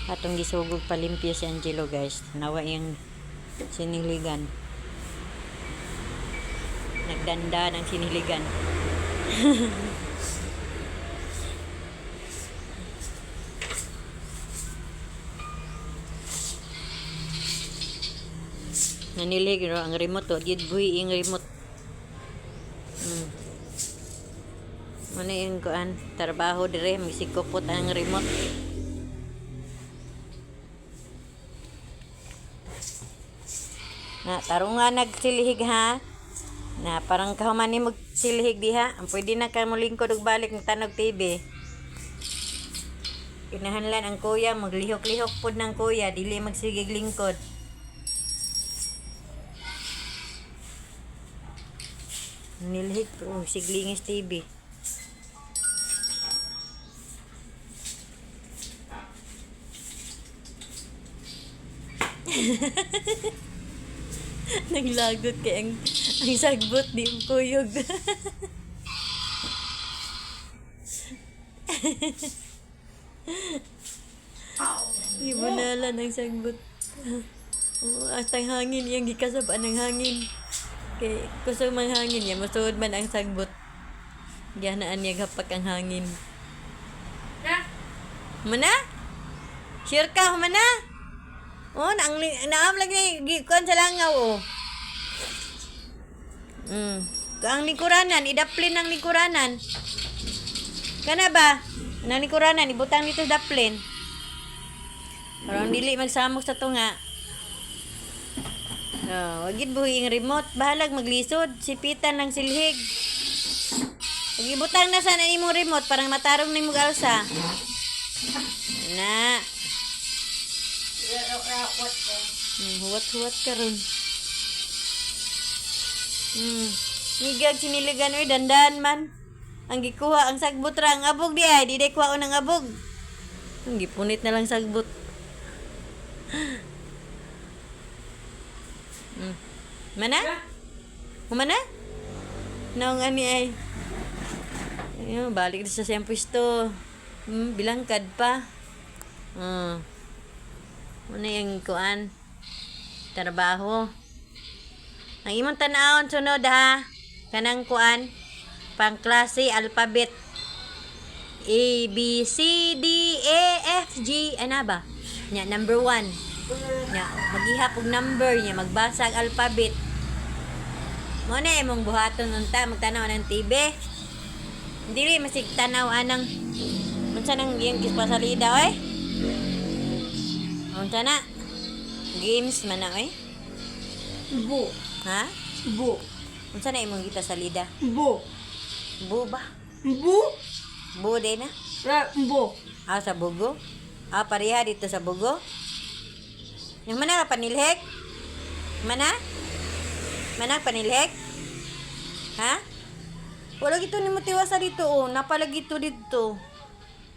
Atong gisugog palimpyo si Angelo, guys. Nawa yung siniligan. Nagdanda ng siniligan. Nanilig no ang remote to, gid buhi ang remote. Ano yung kuan trabaho dire misikopot ang remote. Na tarungan nagsilihig ha. Na parang kahuman ni magsilihig diha. Ang pwede na ka molingkod og balik ng tanog TV. Inahanlan ang kuya maglihok-lihok pod ng kuya dili magsigig lingkod. Nilhig siglingis TV. Naglagot kay ang sagbot di mo kuyog. Ibunala ng sagbot. At ang hangin yung gikasabaan ng hangin. Kay kusog mang hangin niya, masuod man ang sagbot. Gihanaan niya gapak ang hangin. Mana? Sure ka, mana? Oh, naam lagi gikuan sa langaw oh. Ang lingkuranan, idaplin ng lingkuranan. Kana ba? Nang lingkuranan, ibutang dito daplin. Parang dili magsamok sa tunga. Wagid buhi ang remote, bahalag maglisod, sipitan ng silhig. Pag ibutang na sana imong remote, parang matarong na imong alsa. Na. Huwat-huwat ka ron. Migag siniligan oy dandan man. Ang gikuha ang sagbot ra ang abog di ay di day kuha ng abog. Ang gipunit na lang sagbot. Mana? Mana? Naong ani ay. Ayun, balik sa siyang pwesto. Bilangkad pa. Ano yung kuan? Trabaho. Ang imong tanawon sunod ha. Kanang kuan. Pangklase alphabet. A, B, C, D, E, F, G. Ano ba? Nya, number 1. Nya, maghihap og number niya. Magbasa ang alphabet. Mo na imong buhaton unta. Magtanaw ng TV. Dili masig tanaw anang. Unsa nang yung kispasalida oy? Unsa na? Games man na oy? Bu. Ha? Bu. Unsa na imong gita salida? Bu. Bu ba? Bu. Bu din na? Bu. Sa bugo? Pareha dito sa bugo? Yung mana ka panilhek? Mana? Mana panilhek? Ha? Wala gito ni mo tiwasa dito oh. Napalag ito dito.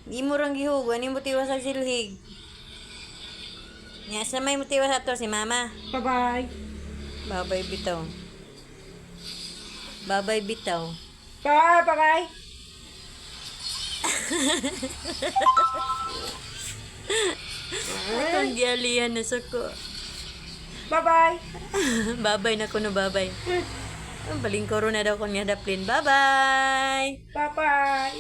Di mo rang gihugon. Ni mo tiwasa silhig. Nya, sa may mo tiwasa to si mama. Bye-bye. Babay bitaw. Babay bitaw. Bye-bye. Akong gialihan na suko. Bye-bye. Babay na ko no babay. Ang baling corona daw ko niya daplin. Bye-bye! Bye-bye.